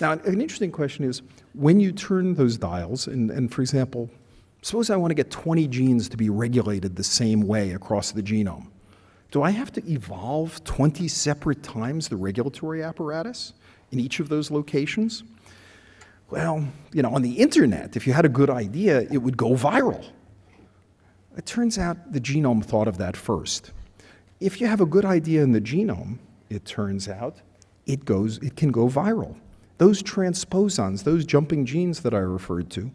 Now, an interesting question is, when you turn those dials, and for example, suppose I want to get 20 genes to be regulated the same way across the genome. Do I have to evolve 20 separate times the regulatory apparatus in each of those locations? Well, you know, on the internet, if you had a good idea, it would go viral. It turns out the genome thought of that first. If you have a good idea in the genome, it turns out it can go viral. Those transposons, those jumping genes that I referred to,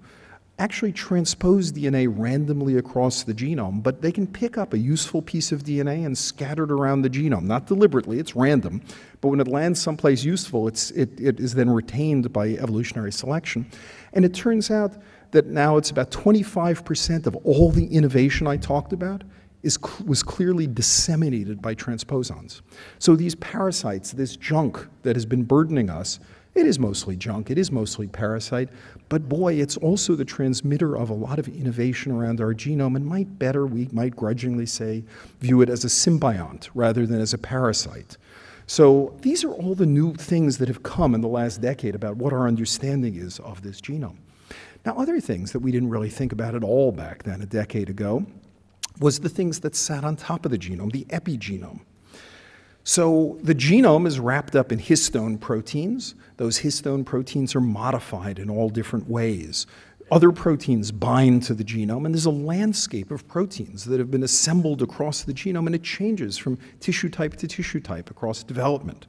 actually transpose DNA randomly across the genome, but they can pick up a useful piece of DNA and scatter it around the genome. Not deliberately, it's random, but when it lands someplace useful, it is then retained by evolutionary selection. And it turns out that now it's about 25% of all the innovation I talked about was clearly disseminated by transposons. So these parasites, this junk that has been burdening us, it is mostly junk, it is mostly parasite, but boy, it's also the transmitter of a lot of innovation around our genome, and we might grudgingly say, view it as a symbiont rather than as a parasite. So these are all the new things that have come in the last decade about what our understanding is of this genome. Now, other things that we didn't really think about at all back then, a decade ago, was the things that sat on top of the genome, the epigenome. So the genome is wrapped up in histone proteins. Those histone proteins are modified in all different ways. Other proteins bind to the genome, and there's a landscape of proteins that have been assembled across the genome, and it changes from tissue type to tissue type across development.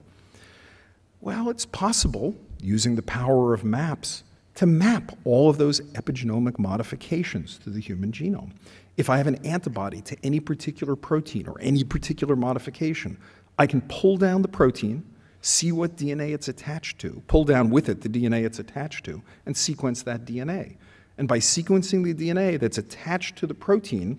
Well, it's possible, using the power of maps, to map all of those epigenomic modifications to the human genome. If I have an antibody to any particular protein or any particular modification, I can pull down the protein, see what DNA it's attached to, pull down with it the DNA it's attached to, and sequence that DNA. And by sequencing the DNA that's attached to the protein,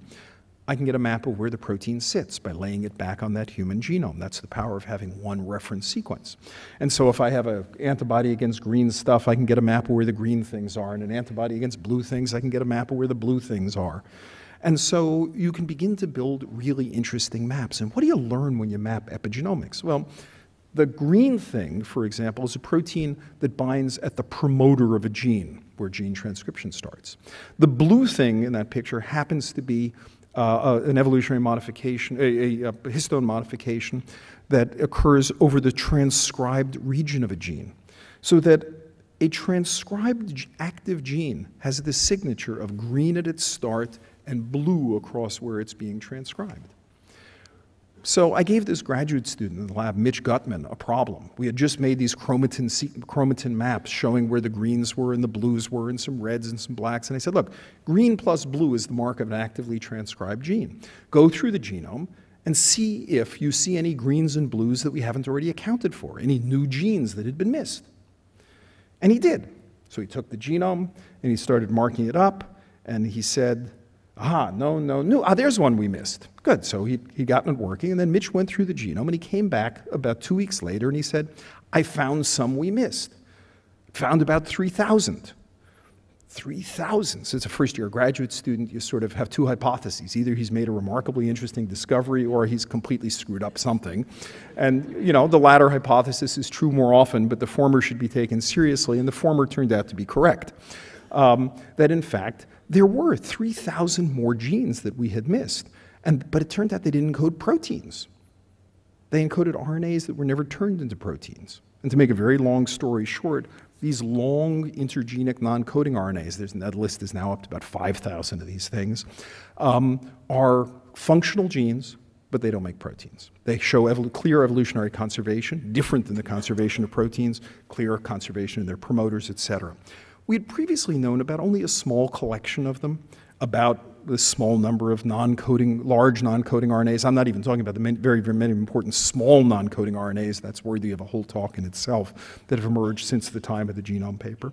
I can get a map of where the protein sits by laying it back on that human genome. That's the power of having one reference sequence. And so if I have an antibody against green stuff, I can get a map of where the green things are, and an antibody against blue things, I can get a map of where the blue things are. And so you can begin to build really interesting maps. And what do you learn when you map epigenomics? Well, the green thing, for example, is a protein that binds at the promoter of a gene, where gene transcription starts. The blue thing in that picture happens to be an evolutionary modification, a histone modification that occurs over the transcribed region of a gene. So that a transcribed active gene has the signature of green at its start and blue across where it's being transcribed. So I gave this graduate student in the lab, Mitch Gutman, a problem. We had just made these chromatin maps showing where the greens were and the blues were and some reds and some blacks. And I said, look, green plus blue is the mark of an actively transcribed gene. Go through the genome and see if you see any greens and blues that we haven't already accounted for, any new genes that had been missed. And he did. So he took the genome and he started marking it up, and he said, no, there's one we missed. Good, so he'd gotten it working, and then Mitch went through the genome, and he came back about 2 weeks later, and he said, I found some we missed. Found about 3,000. 3,000. So as a first-year graduate student, you sort of have two hypotheses. Either he's made a remarkably interesting discovery, or he's completely screwed up something. And, you know, the latter hypothesis is true more often, but the former should be taken seriously, and the former turned out to be correct. That, in fact, there were 3,000 more genes that we had missed, but it turned out they didn't encode proteins. They encoded RNAs that were never turned into proteins. And to make a very long story short, these long intergenic non-coding RNAs, that list is now up to about 5,000 of these things, are functional genes, but they don't make proteins. They show clear evolutionary conservation, different than the conservation of proteins, clear conservation in their promoters, et cetera. We had previously known about only a small collection of them, about the small number of large non-coding RNAs. I'm not even talking about the very, very many important small non-coding RNAs. That's worthy of a whole talk in itself that have emerged since the time of the genome paper.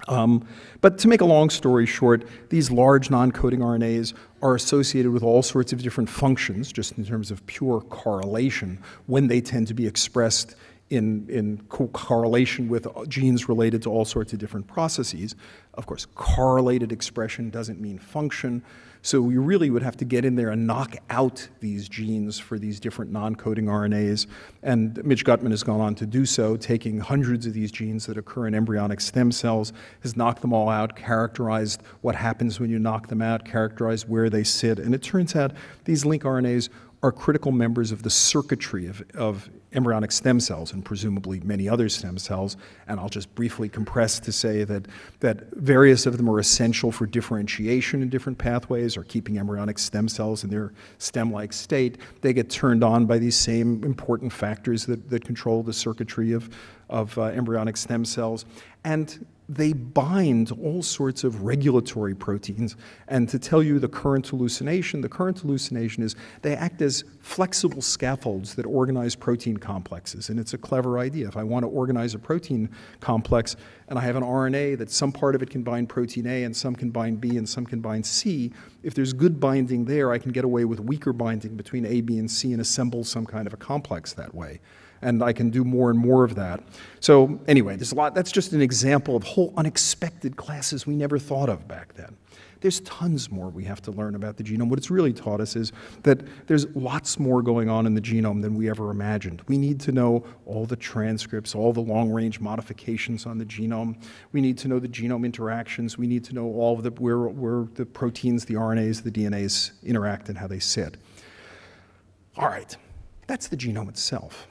But to make a long story short, these large non-coding RNAs are associated with all sorts of different functions, just in terms of pure correlation, when they tend to be expressed in correlation with genes related to all sorts of different processes. Of course, correlated expression doesn't mean function, so we really would have to get in there and knock out these genes for these different non-coding RNAs, and Mitch Gutman has gone on to do so, taking hundreds of these genes that occur in embryonic stem cells, has knocked them all out, characterized what happens when you knock them out, characterized where they sit, and it turns out these link RNAs are critical members of the circuitry of embryonic stem cells and presumably many other stem cells. And I'll just briefly compress to say that various of them are essential for differentiation in different pathways or keeping embryonic stem cells in their stem-like state. They get turned on by these same important factors that control the circuitry of embryonic stem cells. And they bind all sorts of regulatory proteins. And to tell you the current hallucination is they act as flexible scaffolds that organize protein complexes. And it's a clever idea. If I want to organize a protein complex and I have an RNA that some part of it can bind protein A and some can bind B and some can bind C, if there's good binding there, I can get away with weaker binding between A, B, and C and assemble some kind of a complex that way. And I can do more and more of that. So anyway, there's a lot. That's just an example of whole unexpected classes we never thought of back then. There's tons more we have to learn about the genome. What it's really taught us is that there's lots more going on in the genome than we ever imagined. We need to know all the transcripts, all the long-range modifications on the genome. We need to know the genome interactions. We need to know all of where the proteins, the RNAs, the DNAs interact and how they sit. All right, that's the genome itself.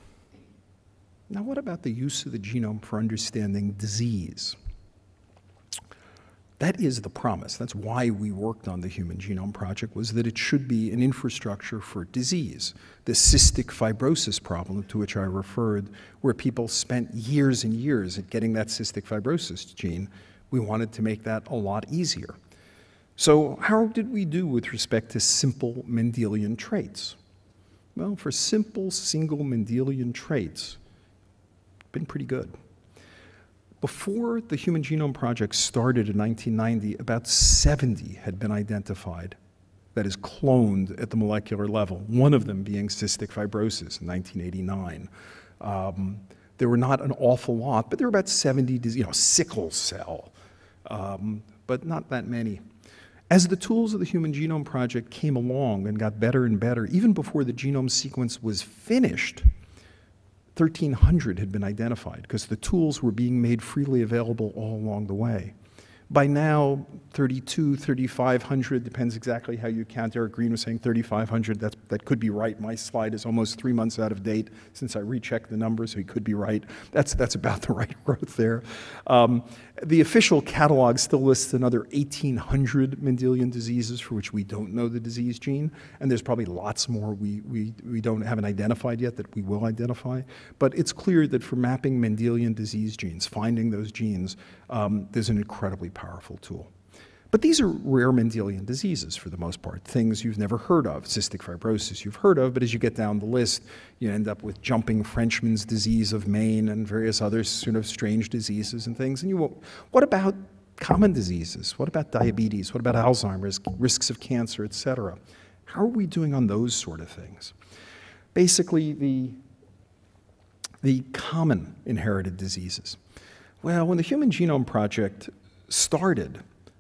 Now, what about the use of the genome for understanding disease? That is the promise. That's why we worked on the Human Genome Project, was that it should be an infrastructure for disease. The cystic fibrosis problem to which I referred, where people spent years and years at getting that cystic fibrosis gene, we wanted to make that a lot easier. So how did we do with respect to simple Mendelian traits? Well, for simple single Mendelian traits, been pretty good. Before the Human Genome Project started in 1990, about 70 had been identified, that is, cloned at the molecular level, one of them being cystic fibrosis in 1989. There were not an awful lot, but there were about 70, sickle cell, but not that many. As the tools of the Human Genome Project came along and got better and better, even before the genome sequence was finished, 1,300 had been identified because the tools were being made freely available all along the way. By now, 32, 3,500, depends exactly how you count. Eric Green was saying 3,500. That could be right. My slide is almost 3 months out of date since I rechecked the numbers, so he could be right. That's about the right growth there. The official catalog still lists another 1,800 Mendelian diseases for which we don't know the disease gene, and there's probably lots more we haven't identified yet that we will identify. But it's clear that for mapping Mendelian disease genes, finding those genes, there's an incredibly powerful tool. But these are rare Mendelian diseases for the most part, things you've never heard of. Cystic fibrosis you've heard of, but as you get down the list, you end up with jumping Frenchman's disease of Maine and various other sort of strange diseases and things. And what about common diseases? What about diabetes? What about Alzheimer's, risks of cancer, et cetera? How are we doing on those sort of things? Basically, the common inherited diseases. Well, when the Human Genome Project started,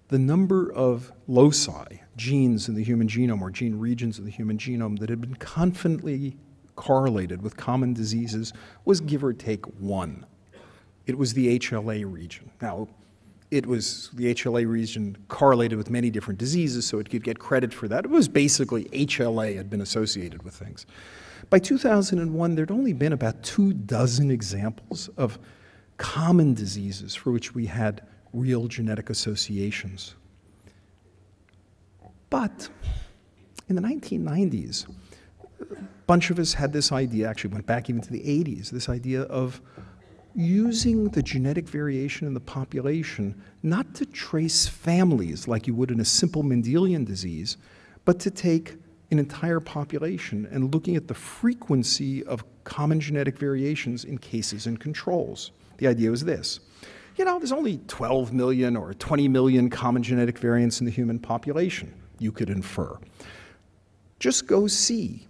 the number of loci, genes in the human genome or gene regions of the human genome that had been confidently correlated with common diseases was give or take 1. It was the HLA region. Now, it was the HLA region correlated with many different diseases, so it could get credit for that. It was basically HLA had been associated with things. By 2001, there'd only been about 24 examples of common diseases for which we had real genetic associations. But in the 1990s, a bunch of us had this idea, actually went back even to the 80s, this idea of using the genetic variation in the population not to trace families like you would in a simple Mendelian disease, but to take an entire population and looking at the frequency of common genetic variations in cases and controls. The idea was this. There's only 12 million or 20 million common genetic variants in the human population, you could infer. Just go see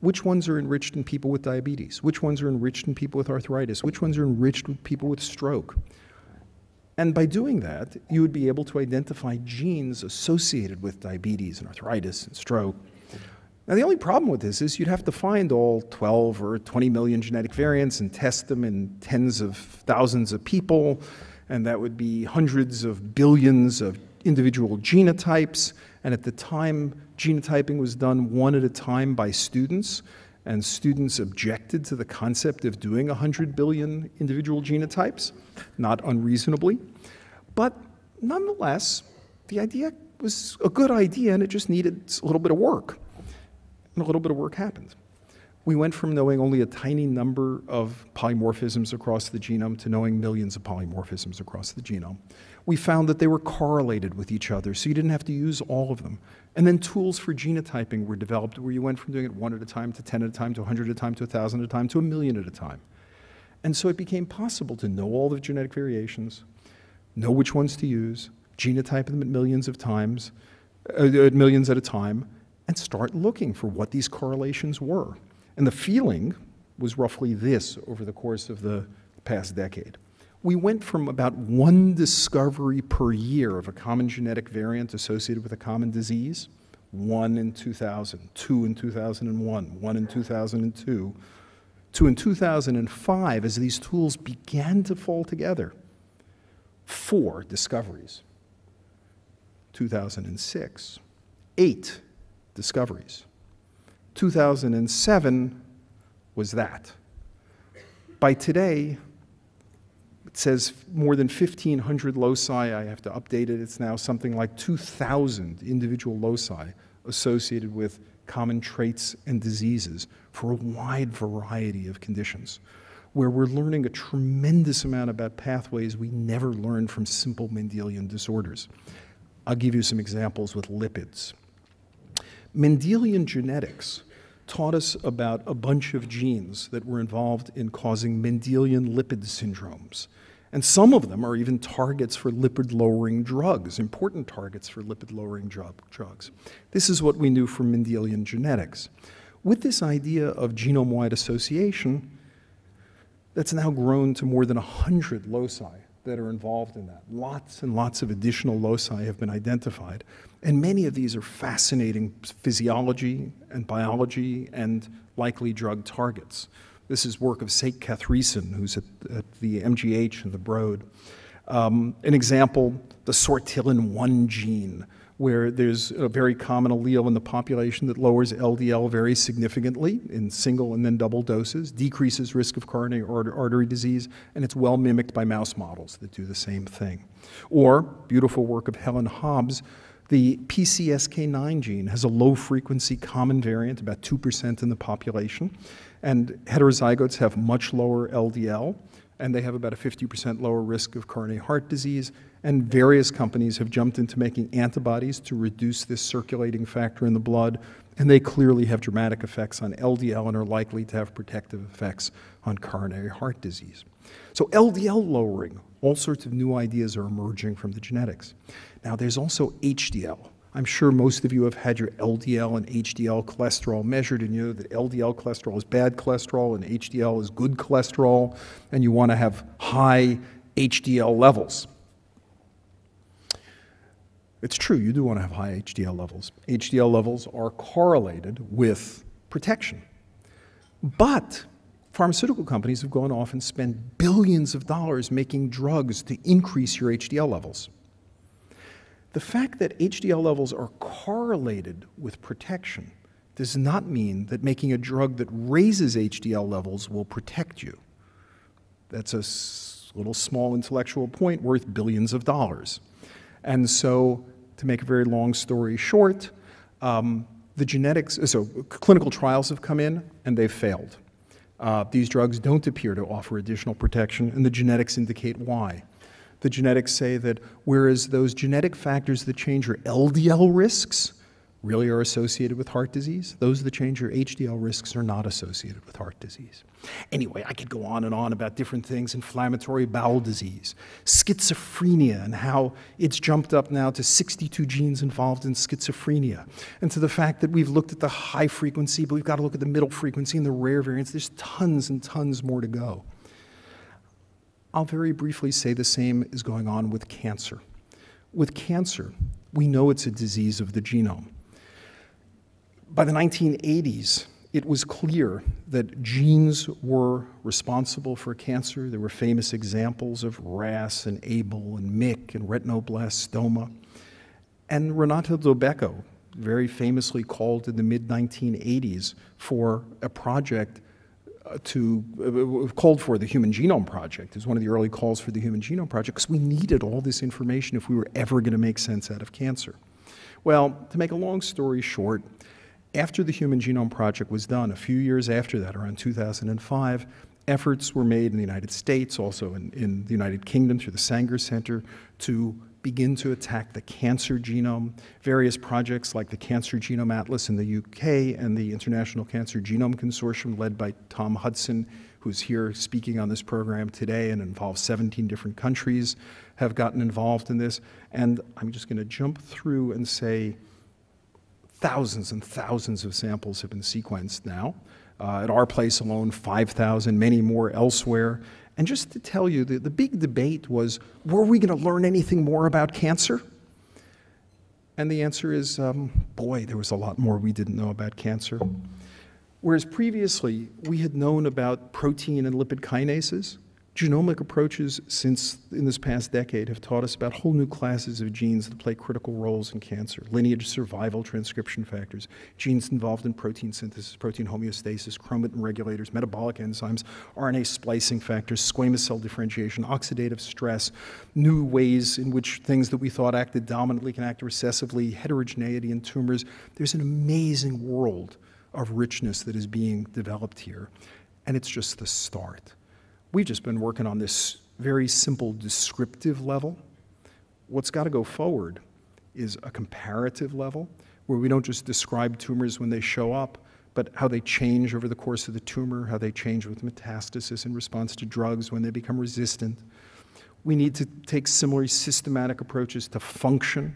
which ones are enriched in people with diabetes, which ones are enriched in people with arthritis, which ones are enriched with people with stroke. And by doing that, you would be able to identify genes associated with diabetes and arthritis and stroke. Now, the only problem with this is you'd have to find all 12 or 20 million genetic variants and test them in tens of thousands of people, and that would be hundreds of billions of individual genotypes. And at the time, genotyping was done one at a time by students, and students objected to the concept of doing 100 billion individual genotypes, not unreasonably. But nonetheless, the idea was a good idea, and it just needed a little bit of work. And a little bit of work happened. We went from knowing only a tiny number of polymorphisms across the genome to knowing millions of polymorphisms across the genome. We found that they were correlated with each other, so you didn't have to use all of them. And then tools for genotyping were developed where you went from doing it 1 at a time to 10 at a time to 100 at a time to 1,000 at a time to 1,000,000 at a time. And so it became possible to know all the genetic variations, know which ones to use, genotype them at millions of times, at millions at a time, and start looking for what these correlations were. And the feeling was roughly this over the course of the past decade. We went from about 1 discovery per year of a common genetic variant associated with a common disease, 1 in 2000, 2 in 2001, 1 in 2002, to in 2005, as these tools began to fall together, 4 discoveries. 2006, 8 discoveries. 2007 was that. By today, it says more than 1,500 loci. I have to update it. It's now something like 2,000 individual loci associated with common traits and diseases for a wide variety of conditions, where we're learning a tremendous amount about pathways we never learned from simple Mendelian disorders. I'll give you some examples with lipids. Mendelian genetics taught us about a bunch of genes that were involved in causing Mendelian lipid syndromes. And some of them are even targets for lipid-lowering drugs, important targets for lipid-lowering drugs. This is what we knew from Mendelian genetics. With this idea of genome-wide association, that's now grown to more than 100 loci that are involved in that. Lots and lots of additional loci have been identified. And many of these are fascinating physiology and biology and likely drug targets. This is work of Sate Kathresan, who's at the MGH and the Broad. An example, the sortilin-1 gene, where there's a very common allele in the population that lowers LDL very significantly in single and then double doses, decreases risk of coronary artery disease, and it's well mimicked by mouse models that do the same thing. Or, beautiful work of Helen Hobbs, the PCSK9 gene has a low-frequency common variant, about 2% in the population, and heterozygotes have much lower LDL, and they have about a 50% lower risk of coronary heart disease, and various companies have jumped into making antibodies to reduce this circulating factor in the blood, and they clearly have dramatic effects on LDL and are likely to have protective effects on coronary heart disease. So LDL lowering, all sorts of new ideas are emerging from the genetics. Now there's also HDL. I'm sure most of you have had your LDL and HDL cholesterol measured, and you know that LDL cholesterol is bad cholesterol and HDL is good cholesterol, and you want to have high HDL levels. It's true, you do want to have high HDL levels. HDL levels are correlated with protection. But pharmaceutical companies have gone off and spent billions of dollars making drugs to increase your HDL levels. The fact that HDL levels are correlated with protection does not mean that making a drug that raises HDL levels will protect you. That's a little small intellectual point worth billions of dollars. And so, to make a very long story short, clinical trials have come in and they've failed. These drugs don't appear to offer additional protection, and the genetics indicate why. The genetics say that whereas those genetic factors that change your LDL risks really are associated with heart disease. Those that change your HDL risks are not associated with heart disease. Anyway, I could go on and on about different things: inflammatory bowel disease, schizophrenia, and how it's jumped up now to 62 genes involved in schizophrenia, and to the fact that we've looked at the high frequency, but we've got to look at the middle frequency and the rare variants. There's tons and tons more to go. I'll very briefly say the same is going on with cancer. With cancer, we know it's a disease of the genome. By the 1980s, it was clear that genes were responsible for cancer. There were famous examples of RAS and ABL and MYC and retinoblastoma. And Renato Dobecco very famously called in the mid-1980s for a project called for the Human Genome Project. It was one of the early calls for the Human Genome Project because we needed all this information if we were ever going to make sense out of cancer. Well, to make a long story short, after the Human Genome Project was done, a few years after that, around 2005, efforts were made in the United States, also in the United Kingdom through the Sanger Center, to begin to attack the cancer genome. Various projects like the Cancer Genome Atlas in the UK and the International Cancer Genome Consortium led by Tom Hudson, who's here speaking on this program today and involves 17 different countries, have gotten involved in this. And I'm just going to jump through and say thousands and thousands of samples have been sequenced now. At our place alone, 5,000, many more elsewhere. And just to tell you, the big debate was, were we going to learn anything more about cancer? And the answer is, boy, there was a lot more we didn't know about cancer. Whereas previously, we had known about protein and lipid kinases, genomic approaches since in this past decade have taught us about whole new classes of genes that play critical roles in cancer: lineage, survival, transcription factors, genes involved in protein synthesis, protein homeostasis, chromatin regulators, metabolic enzymes, RNA splicing factors, squamous cell differentiation, oxidative stress, new ways in which things that we thought acted dominantly can act recessively, heterogeneity in tumors. There's an amazing world of richness that is being developed here, and it's just the start. We've just been working on this very simple descriptive level. What's got to go forward is a comparative level where we don't just describe tumors when they show up, but how they change over the course of the tumor, how they change with metastasis in response to drugs when they become resistant. We need to take similarly systematic approaches to function,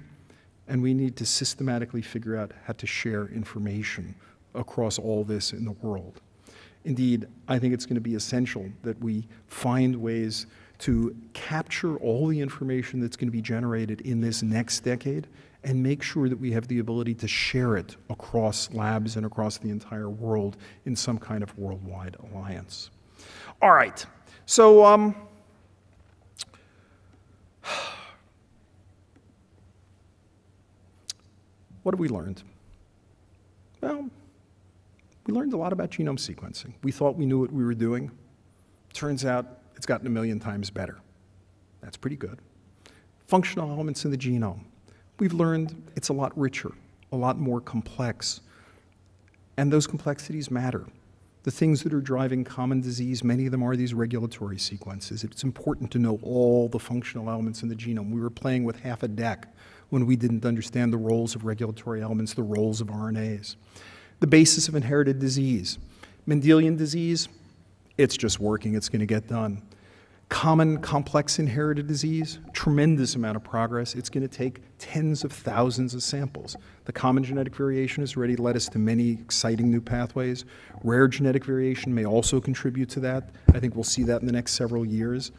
and we need to systematically figure out how to share information across all this in the world. Indeed, I think it's going to be essential that we find ways to capture all the information that's going to be generated in this next decade and make sure that we have the ability to share it across labs and across the entire world in some kind of worldwide alliance. All right, so what have we learned? Well, we learned a lot about genome sequencing. We thought we knew what we were doing. Turns out it's gotten a million times better. That's pretty good. Functional elements in the genome. We've learned it's a lot richer, a lot more complex, and those complexities matter. The things that are driving common disease, many of them are these regulatory sequences. It's important to know all the functional elements in the genome. We were playing with half a deck when we didn't understand the roles of regulatory elements, the roles of RNAs. The basis of inherited disease. Mendelian disease, it's just working, it's going to get done. Common complex inherited disease, tremendous amount of progress. It's going to take tens of thousands of samples. The common genetic variation has already led us to many exciting new pathways. Rare genetic variation may also contribute to that. I think we'll see that in the next several years.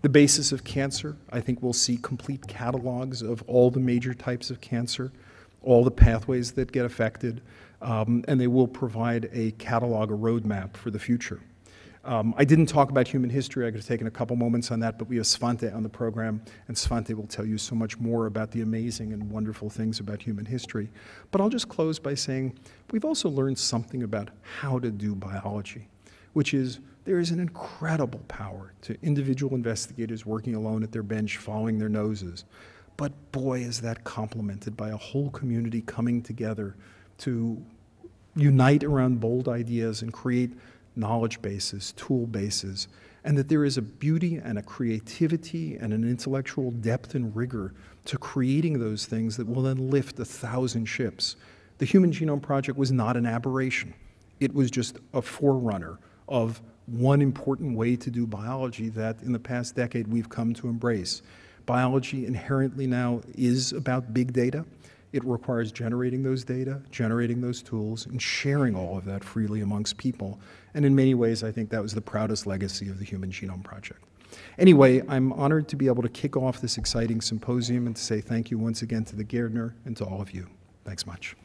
The basis of cancer, I think we'll see complete catalogs of all the major types of cancer, all the pathways that get affected. And they will provide a catalog, a roadmap for the future. I didn't talk about human history. I could have taken a couple moments on that, but we have Svante on the program, and Svante will tell you so much more about the amazing and wonderful things about human history. But I'll just close by saying we've also learned something about how to do biology, which is there is an incredible power to individual investigators working alone at their bench, following their noses. But boy, is that complemented by a whole community coming together to unite around bold ideas and create knowledge bases, tool bases, and that there is a beauty and a creativity and an intellectual depth and rigor to creating those things that will then lift 1,000 ships. The Human Genome Project was not an aberration. It was just a forerunner of one important way to do biology that in the past decade we've come to embrace. Biology inherently now is about big data. It requires generating those data, generating those tools, and sharing all of that freely amongst people. And in many ways, I think that was the proudest legacy of the Human Genome Project. Anyway, I'm honored to be able to kick off this exciting symposium and to say thank you once again to the Gairdner and to all of you. Thanks much.